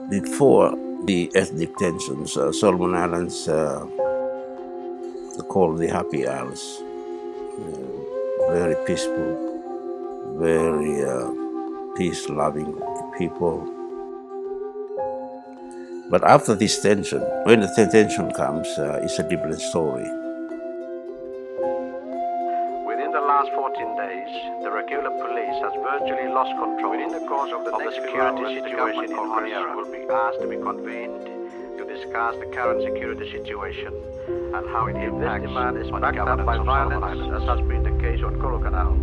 Before the ethnic tensions, Solomon Islands are called the Happy Isles. Very peaceful, very peace-loving people. But after this tension, when the tension comes, it's a different story. Within the last 14 days, the regular police has virtually lost control. Within the course of the security situation in Honiara will be asked to be convened to discuss the current security situation and how it impacts. If this demand is backed up by violence, as has been the case on Kolokanal,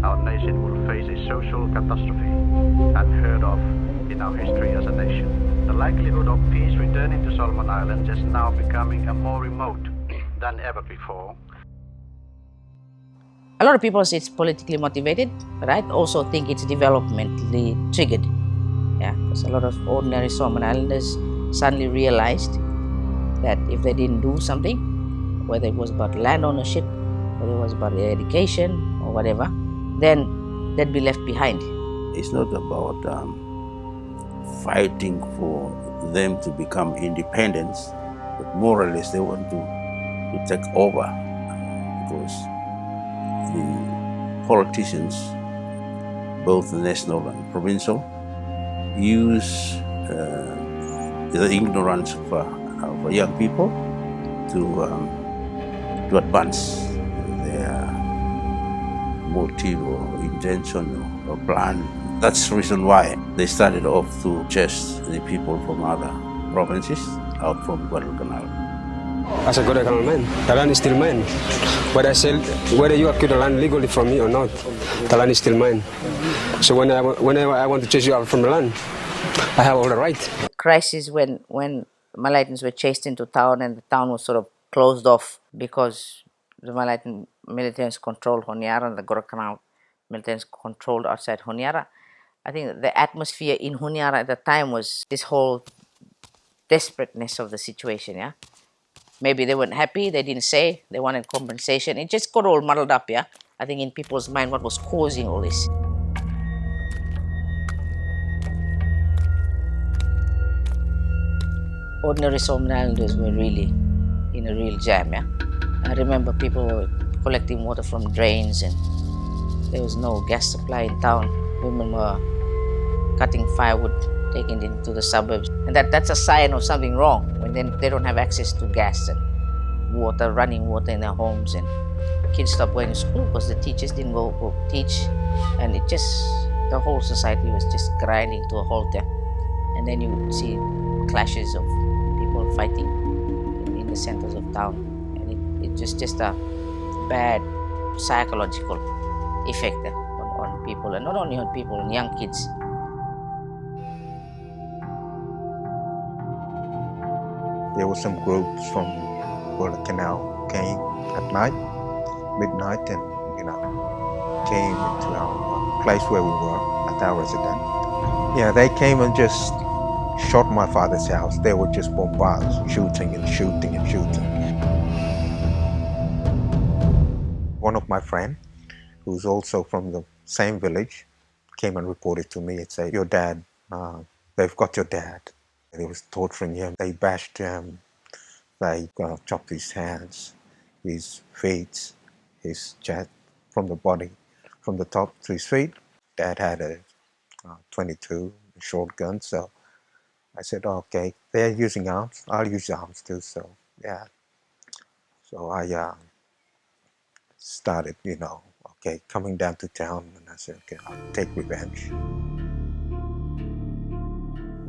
our nation will face a social catastrophe unheard of in our history as a nation. The likelihood of peace returning to Solomon Islands is now becoming more remote than ever before. A lot of people say it's politically motivated, but I also think it's developmentally triggered. Yeah, because a lot of ordinary Solomon Islanders suddenly realized that if they didn't do something, whether it was about land ownership, whether it was about their education or whatever, then they'd be left behind. It's not about fighting for them to become independent, but more or less they want to take over because the politicians, both national and provincial, use the ignorance of young people to advance their motive or intention or plan. That's the reason why they started off to chase the people from other provinces out from Guadalcanal. As a Guadalcanal man, the land is still mine. Whether you acquire the land legally from me or not, the land is still mine. So whenever I want to chase you out from the land, I have all the right. Crisis when Malaysians were chased into town and the town was sort of closed off because the Malaysian militants controlled Honiara and the Guadalcanal militants controlled outside Honiara. I think the atmosphere in Honiara at the time was this whole desperateness of the situation, yeah? Maybe they weren't happy, they didn't say, they wanted compensation. It just got all muddled up, yeah? I think in people's mind what was causing all this. Ordinary Solomon Islanders were really in a real jam, yeah? I remember people were collecting water from drains and there was no gas supply in town. Women were cutting firewood, taking it into the suburbs. And that's a sign of something wrong when they don't have access to gas and water, running water in their homes, and kids stopped going to school because the teachers didn't go teach. And it just, the whole society was just grinding to a halt there. And then you would see clashes of people fighting in the centers of town. And it was just a bad psychological effect on people, and not only on people, on young kids. There were some groups from Guadalcanal came at night, midnight, and came into our place where we were at our residence. Yeah, they came and just shot my father's house. They were just bombards, shooting and shooting and shooting. One of my friends, who's also from the same village, came and reported to me and said, "Your dad, they've got your dad." They was torturing him. They bashed him. They chopped his hands, his feet, his chest, from the body, from the top to his feet. Dad had a 22 shotgun, so I said, "Okay, they're using arms. I'll use arms too." So yeah, so I started, coming down to town, and I said, "Okay, I'll take revenge."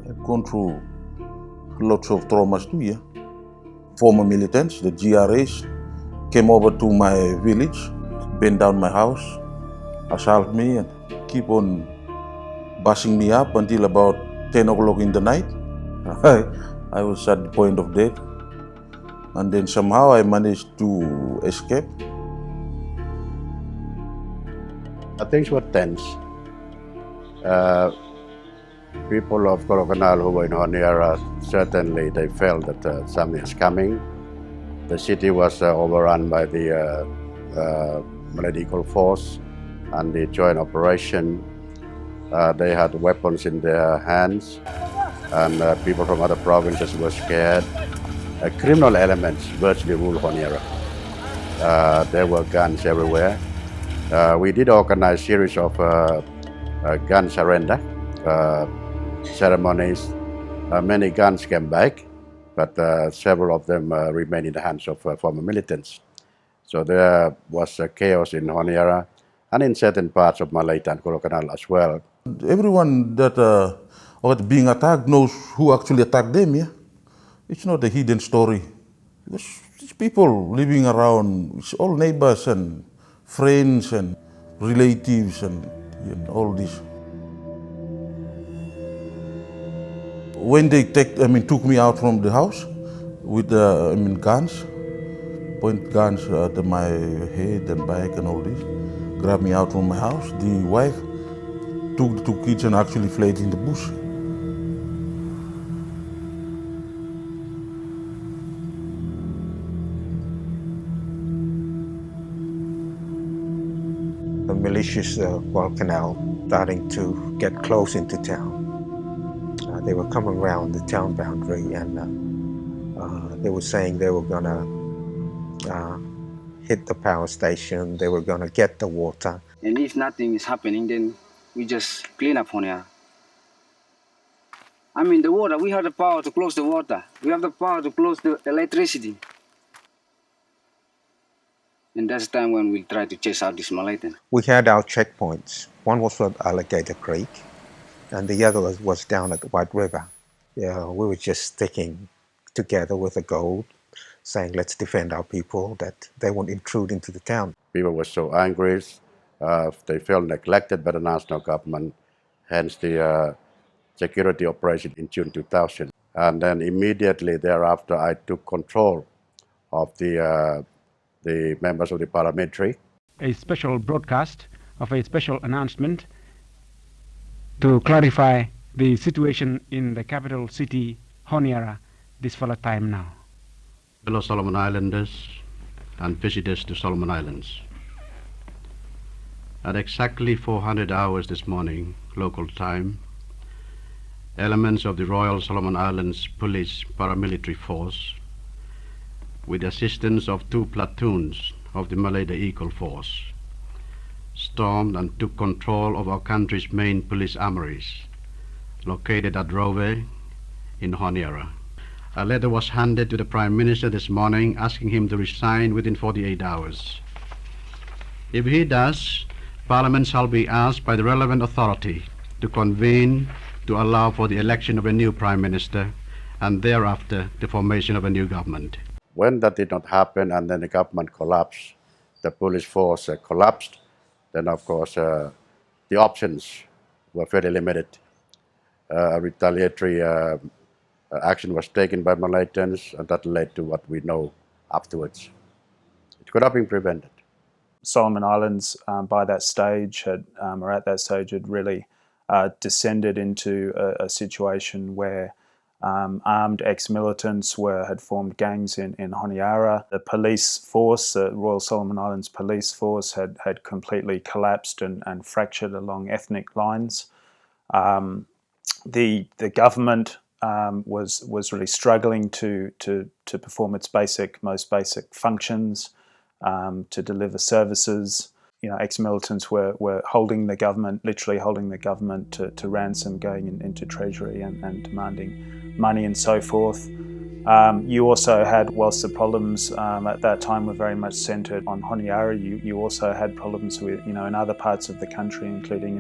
I've gone through lots of traumas too, yeah. Former militants, the GRAs, came over to my village, burned down my house, assaulted me, and keep on bashing me up until about 10 o'clock in the night. I was at the point of death. And then somehow I managed to escape. Things were tense. People of Kolokanal who were in Honiara, certainly they felt that something is coming. The city was overrun by the medical force and the joint operation. They had weapons in their hands. and people from other provinces were scared. Criminal elements virtually ruled Honiara. There were guns everywhere. We did organize a series of gun surrender ceremonies. Many guns came back, but several of them remained in the hands of former militants. So there was chaos in Honiara and in certain parts of Malay and Korokanal as well. Everyone that or being attacked knows who actually attacked them, yeah? It's not a hidden story. Because these people living around, it's all neighbors and friends and relatives and all this. When they took me out from the house with guns, point guns at my head and back and all this, grabbed me out from my house. The wife took the two kids and actually fled in the bush. The malicious Canal starting to get close into town. They were coming around the town boundary, and they were saying they were gonna hit the power station, they were gonna get the water. And if nothing is happening, then we just clean up Honiara. I mean, the water, we have the power to close the water. We have the power to close the electricity. And that's the time when we try to chase out this Malaysian. We had our checkpoints. One was at Alligator Creek, and the other was down at the White River. Yeah, we were just sticking together with a goal, saying let's defend our people, that they won't intrude into the town. People were so angry, they felt neglected by the national government, hence the security operation in June 2000. And then immediately thereafter, I took control of the members of the paramilitary. A special broadcast of a special announcement to clarify the situation in the capital city, Honiara, this fella time now. Fellow Solomon Islanders and visitors to Solomon Islands. At exactly 400 hours this morning, local time, elements of the Royal Solomon Islands Police paramilitary force, with the assistance of 2 platoons of the Malay Eagle Force, stormed and took control of our country's main police armories, located at Rove in Honiara. A letter was handed to the Prime Minister this morning asking him to resign within 48 hours. If he does, Parliament shall be asked by the relevant authority to convene to allow for the election of a new Prime Minister and thereafter the formation of a new government. When that did not happen and then the government collapsed, the police force collapsed, then of course the options were very limited. Retaliatory action was taken by Malaysians, and that led to what we know afterwards. It could have been prevented. Solomon Islands by that stage had really descended into a situation where armed ex-militants had formed gangs in Honiara. The police force, the Royal Solomon Islands Police Force, had completely collapsed and fractured along ethnic lines. The government was really struggling to perform its most basic functions, to deliver services. You know, ex-militants were holding the government, literally holding the government to ransom, going into treasury and demanding money and so forth. You also had, whilst the problems at that time were very much centred on Honiara, you also had problems with, in other parts of the country, including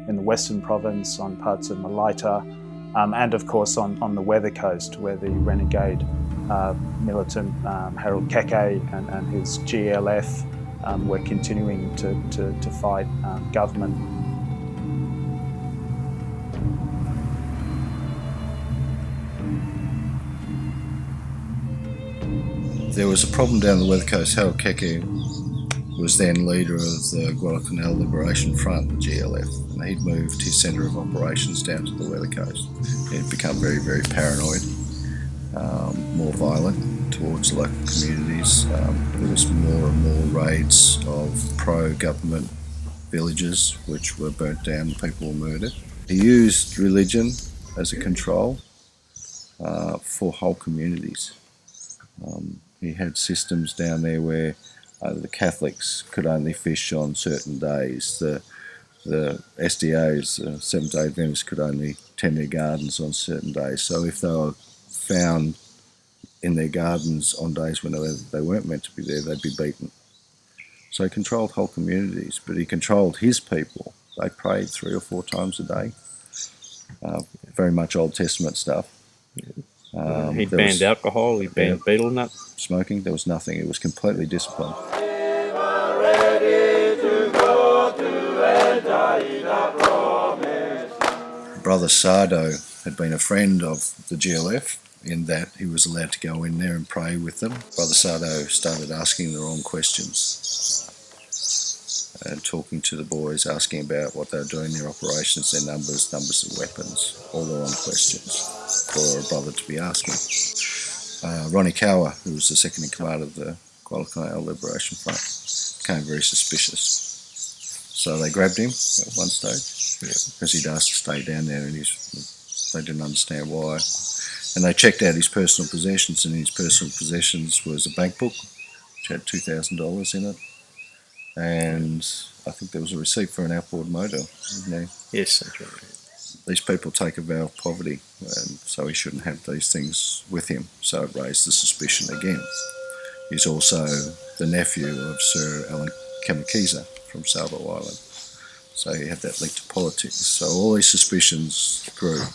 in the Western Province, on parts of Malaita, and of course on the Weather Coast, where the renegade militant Harold Keke and his GLF were continuing to fight government. There was a problem down the Weather Coast. Harold Keke was then leader of the Guadalcanal Liberation Front, the GLF, and he'd moved his centre of operations down to the Weather Coast. He'd become very, very paranoid, more violent towards local communities. There was more and more raids of pro-government villages which were burnt down and people were murdered. He used religion as a control for whole communities. He had systems down there where the Catholics could only fish on certain days. The SDAs, Seventh-day Adventists, could only tend their gardens on certain days. So if they were found in their gardens on days when they weren't meant to be there, they'd be beaten. So he controlled whole communities, but he controlled his people. They prayed 3 or 4 times a day. Very much Old Testament stuff. He banned alcohol, he banned betel nut. Smoking, there was nothing. It was completely disciplined. Brother Sardo had been a friend of the GLF in that he was allowed to go in there and pray with them. Brother Sardo started asking the wrong questions and talking to the boys, asking about what they were doing, their operations, their numbers of weapons, all the wrong questions for a brother to be asking. Ronnie Kawa, who was the second in command of the Guadalcanal Liberation Front, became very suspicious. So they grabbed him at one stage because he'd asked to stay down there, and they didn't understand why. And they checked out his personal possessions, and his personal possessions was a bank book which had $2,000 in it, and I think there was a receipt for an outboard motor. Yes, that's right. These people take a vow of poverty, and so he shouldn't have these things with him. So it raised the suspicion again. He's also the nephew of Sir Alan Kamakiza from Savo Island. So he had that link to politics. So all these suspicions grew.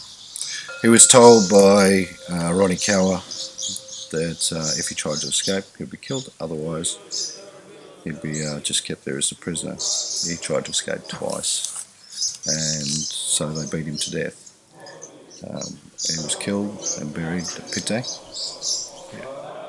He was told by Ronnie Kawa that if he tried to escape, he'd be killed. Otherwise, he'd be just kept there as a prisoner. He tried to escape twice, and so they beat him to death. He was killed and buried at Pite.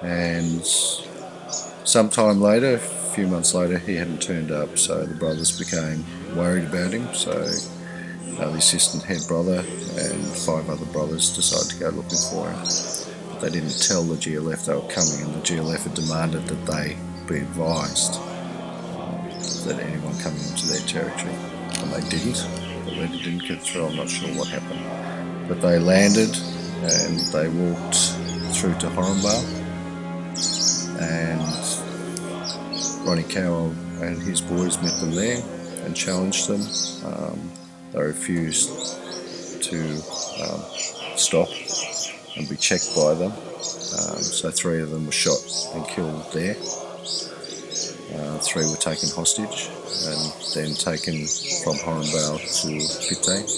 And sometime later, a few months later, he hadn't turned up, so the brothers became worried about him. So the assistant head brother and 5 other brothers decided to go looking for him. But they didn't tell the GLF they were coming, and the GLF had demanded that they be advised that anyone coming into their territory. And they didn't. The letter didn't get through. I'm not sure what happened. But they landed and they walked through to Horrenvale, and Ronnie Cowell and his boys met them there and challenged them. They refused to stop and be checked by them. So 3 of them were shot and killed there. 3 were taken hostage and then taken from Horrenvale to Pite,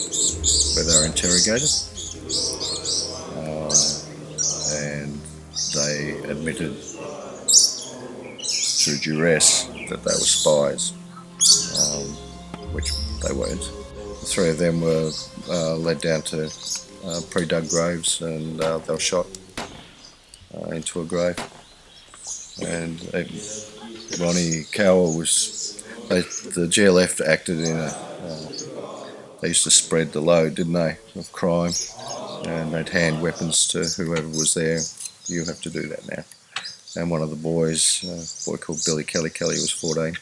where they were interrogated. And they admitted through duress that they were spies, which they weren't. The 3 of them were led down to pre-dug graves, and they were shot into a grave. And Ronnie Cowell was, the GLF acted in they used to spread the load, didn't they, of crime, and they'd hand weapons to whoever was there. You have to do that now. And one of the boys, a boy called Billy Kelly, was 14,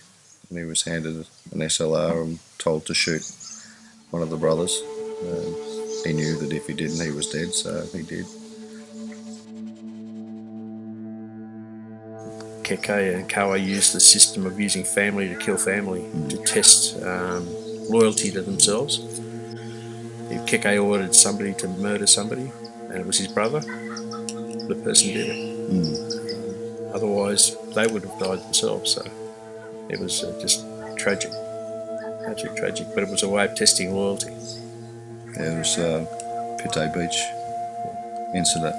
and he was handed an SLR and told to shoot one of the brothers. He knew that if he didn't, he was dead, so he did. Keke and Kawa used the system of using family to kill family to test loyalty to themselves. If Keke ordered somebody to murder somebody and it was his brother, the person did it. Otherwise, they would have died themselves. So it was just tragic, absolutely tragic. But it was a way of testing loyalty. There was Pite Beach incident,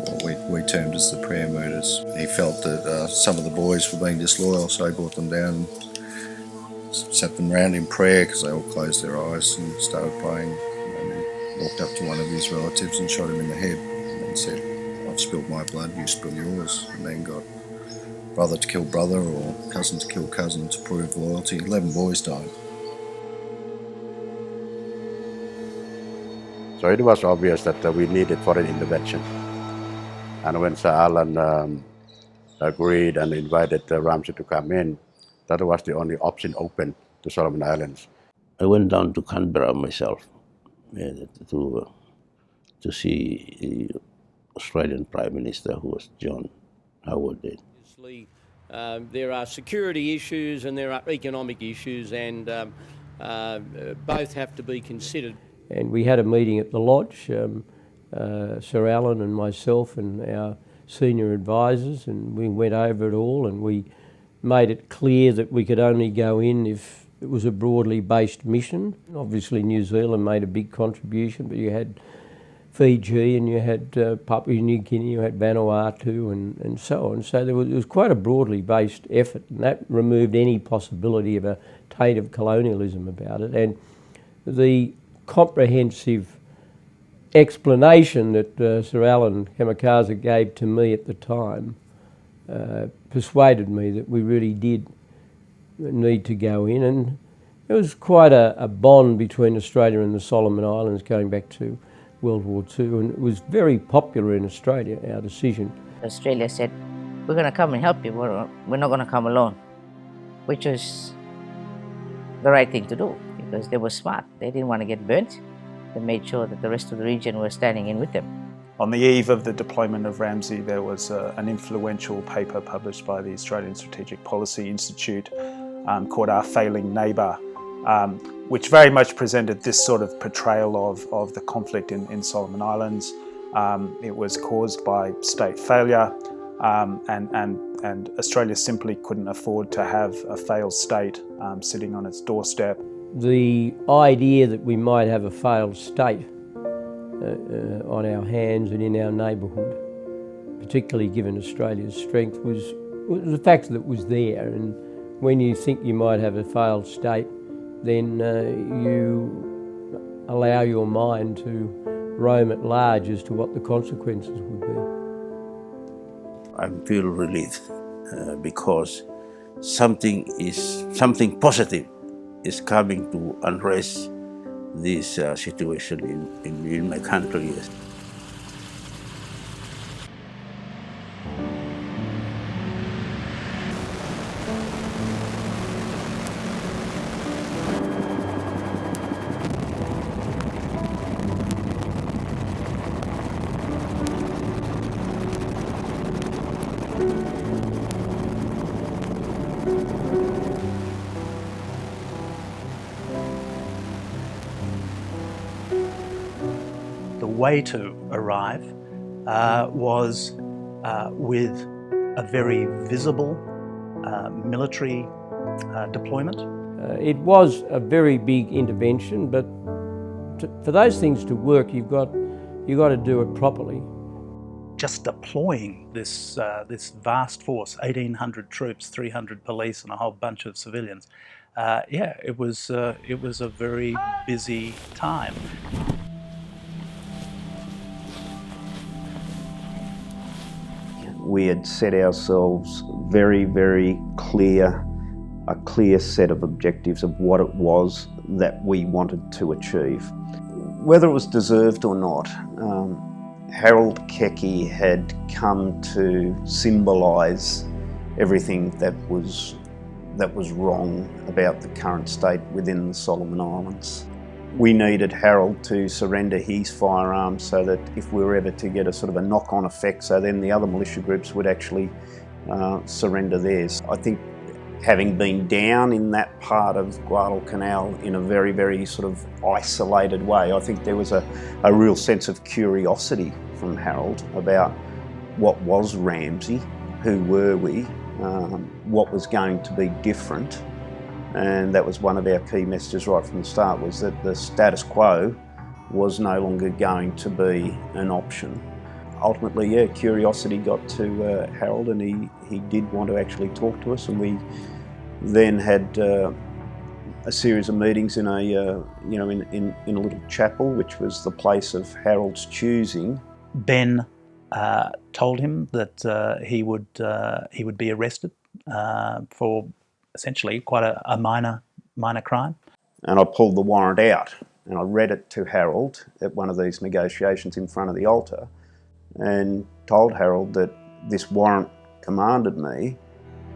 what we termed as the prayer murders. He felt that some of the boys were being disloyal, so he brought them down and sat them round in prayer because they all closed their eyes and started praying, and walked up to one of his relatives and shot him in the head and then said, "I've spilled my blood, you spill yours," and then got brother to kill brother or cousin to kill cousin to prove loyalty. 11 boys died. So it was obvious that we needed foreign intervention. And when Sir Alan agreed and invited RAMSI to come in, that was the only option open to Solomon Islands. I went down to Canberra myself to to see the Australian Prime Minister, who was John Howard then. Obviously, there are security issues and there are economic issues, and both have to be considered. And we had a meeting at the lodge, Sir Alan and myself and our senior advisors, and we went over it all, and we made it clear that we could only go in if it was a broadly based mission. Obviously New Zealand made a big contribution, but you had Fiji and you had Papua New Guinea, you had Vanuatu and so on. So it was quite a broadly based effort, and that removed any possibility of a taint of colonialism about it. And the comprehensive explanation that Sir Alan Kamikaze gave to me at the time persuaded me that we really did need to go in, and it was quite a bond between Australia and the Solomon Islands going back to World War II, and it was very popular in Australia, our decision. Australia said, we're going to come and help you, we're not going to come alone, which was the right thing to do because they were smart. They didn't want to get burnt. They made sure that the rest of the region were standing in with them. On the eve of the deployment of RAMSI, there was an influential paper published by the Australian Strategic Policy Institute called Our Failing Neighbour, which very much presented this sort of portrayal of the conflict in Solomon Islands. It was caused by state failure, and Australia simply couldn't afford to have a failed state sitting on its doorstep. The idea that we might have a failed state on our hands and in our neighbourhood, particularly given Australia's strength, was the fact that it was there. And when you think you might have a failed state, then you allow your mind to roam at large as to what the consequences would be. I feel relieved because something positive is coming to address this situation in my country. The way to arrive was with a very visible military deployment. It was a very big intervention, but for those things to work, you've got to do it properly. Just deploying this vast force, 1,800 troops, 300 police, and a whole bunch of civilians. It was a very busy time. We had set ourselves very clear set of objectives of what it was that we wanted to achieve. Whether it was deserved or not, Harold Keke had come to symbolise everything that was wrong about the current state within the Solomon Islands. We needed Harold to surrender his firearms so that if we were ever to get a sort of a knock-on effect, so then the other militia groups would actually surrender theirs. I think having been down in that part of Guadalcanal in a very sort of isolated way, I think there was a real sense of curiosity from Harold about what was RAMSI, who were we, what was going to be different. And that was one of our key messages right from the start, was that the status quo was no longer going to be an option. Ultimately, curiosity got to Harold, and he did want to actually talk to us, and we then had a series of meetings in a in a little chapel, which was the place of Harold's choosing. Ben told him that he would be arrested for essentially quite a minor crime. And I pulled the warrant out and I read it to Harold at one of these negotiations in front of the altar, and told Harold that this warrant commanded me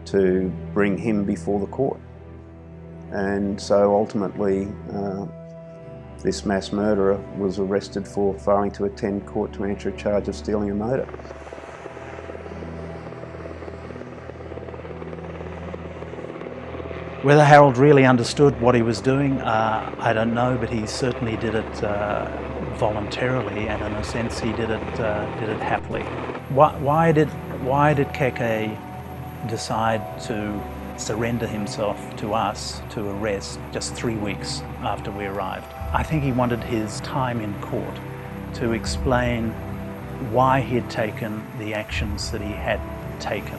to bring him before the court. And so ultimately This mass murderer was arrested for failing to attend court to answer a charge of stealing a motor. Whether Harold really understood what he was doing, I don't know, but he certainly did it voluntarily, and in a sense he did it happily. Why did Keke decide to surrender himself to us, to arrest, just 3 weeks after we arrived? I think he wanted his time in court to explain why he had taken the actions that he had taken.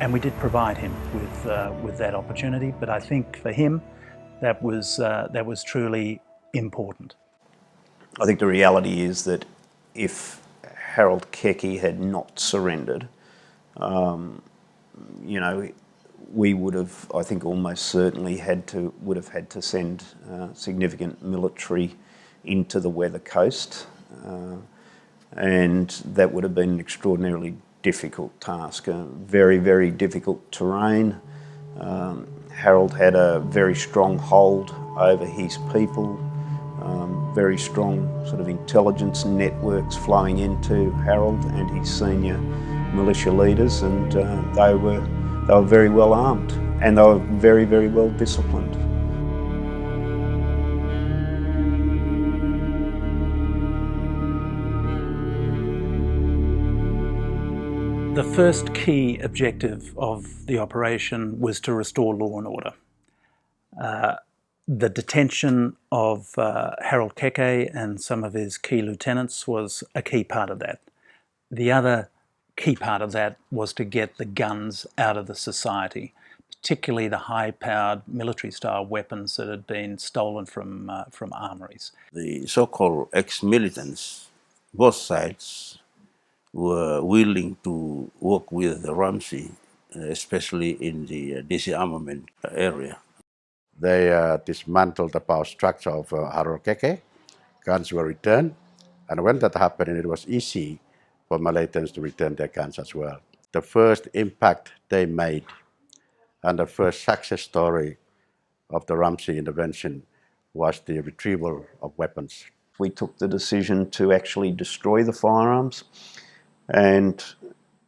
And we did provide him with that opportunity, but I think for him that was truly important. I think the reality is that if Harold Keke had not surrendered, you know, we would have, I think, almost certainly would have had to send significant military into the Weather Coast, and that would have been an extraordinarily difficult task, very, very difficult terrain. Harold had a very strong hold over his people, very strong sort of intelligence networks flowing into Harold and his senior militia leaders, and they were very well armed, and they were very, very well disciplined. The first key objective of the operation was to restore law and order. The detention of Harold Keke and some of his key lieutenants was a key part of that. The other key part of that was to get the guns out of the society, particularly the high-powered military-style weapons that had been stolen from armories. The so-called ex-militants, both sides, were willing to work with the RAMSI, especially in the disarmament area. They dismantled the power structure of Harold Keke. Guns were returned, and when that happened, it was easy for Malaysians to return their guns as well. The first impact they made and the first success story of the RAMSI intervention was the retrieval of weapons. We took the decision to actually destroy the firearms, and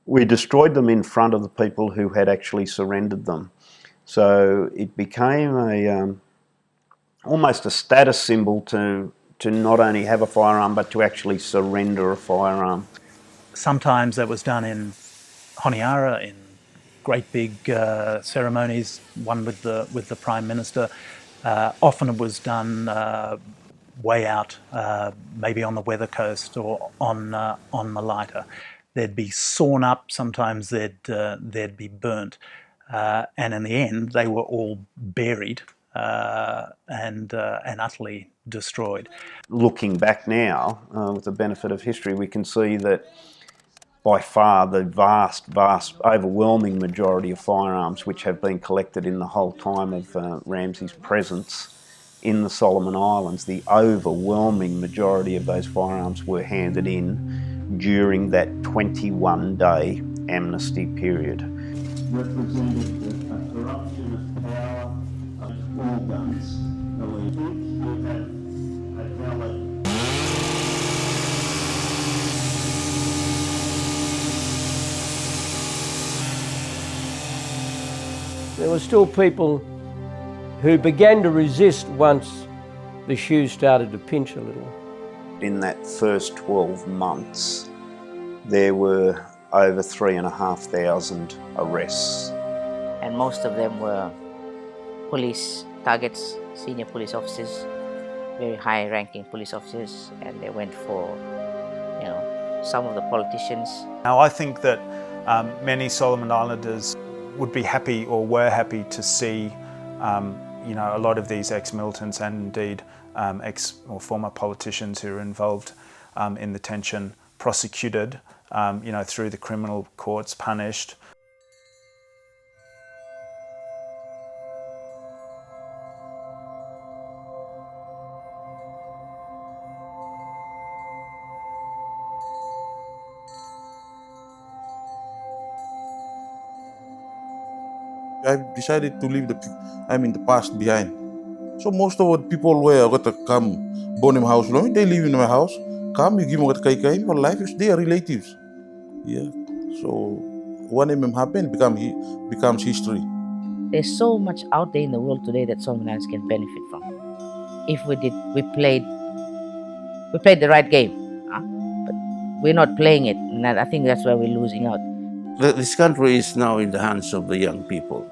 we destroyed them in front of the people who had actually surrendered them. So it became almost a status symbol to not only have a firearm, but to actually surrender a firearm. Sometimes that was done in Honiara, in great big ceremonies, one with the Prime Minister. Often it was done way out, maybe on the Weather Coast or on Malaita. They'd be sawn up, sometimes they'd be burnt. And in the end, they were all buried and utterly destroyed. Looking back now, with the benefit of history, we can see that by far the vast, overwhelming majority of firearms which have been collected in the whole time of RAMSI's presence in the Solomon Islands, the overwhelming majority of those firearms were handed in during that 21-day amnesty period. Represented the corruption of power of all guns. You have a valid. There were still people who began to resist once the shoe started to pinch a little. In that first 12 months, there were over 3,500 arrests. And most of them were police targets, senior police officers, very high-ranking police officers, and they went for, you know, some of the politicians. Now, I think that many Solomon Islanders would be happy or were happy to see, you know, a lot of these ex-militants and indeed ex or former politicians who are involved in the tension prosecuted, you know, through the criminal courts, punished. I decided to leave the past behind. So most of the people where got to come, born in my house, they live in my house. Come, you give me kai your life is their relatives. Yeah. So when it happen, becomes history. There's so much out there in the world today that Somalians can benefit from. If we played the right game. But we're not playing it, and I think that's where we're losing out. This country is now in the hands of the young people.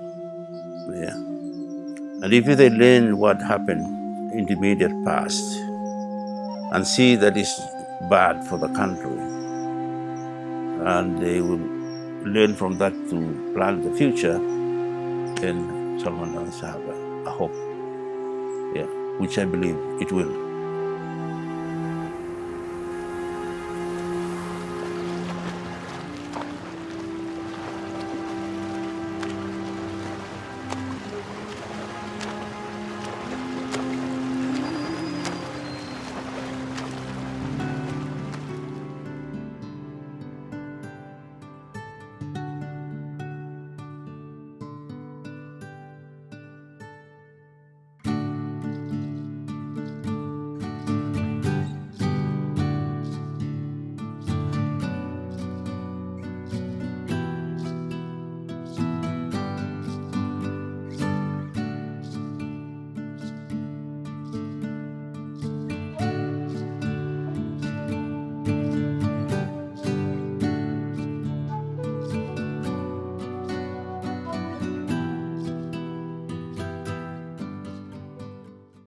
Yeah. And if they learn what happened in the immediate past and see that it's bad for the country, and they will learn from that to plan the future, then someone else have a hope. Yeah, which I believe it will.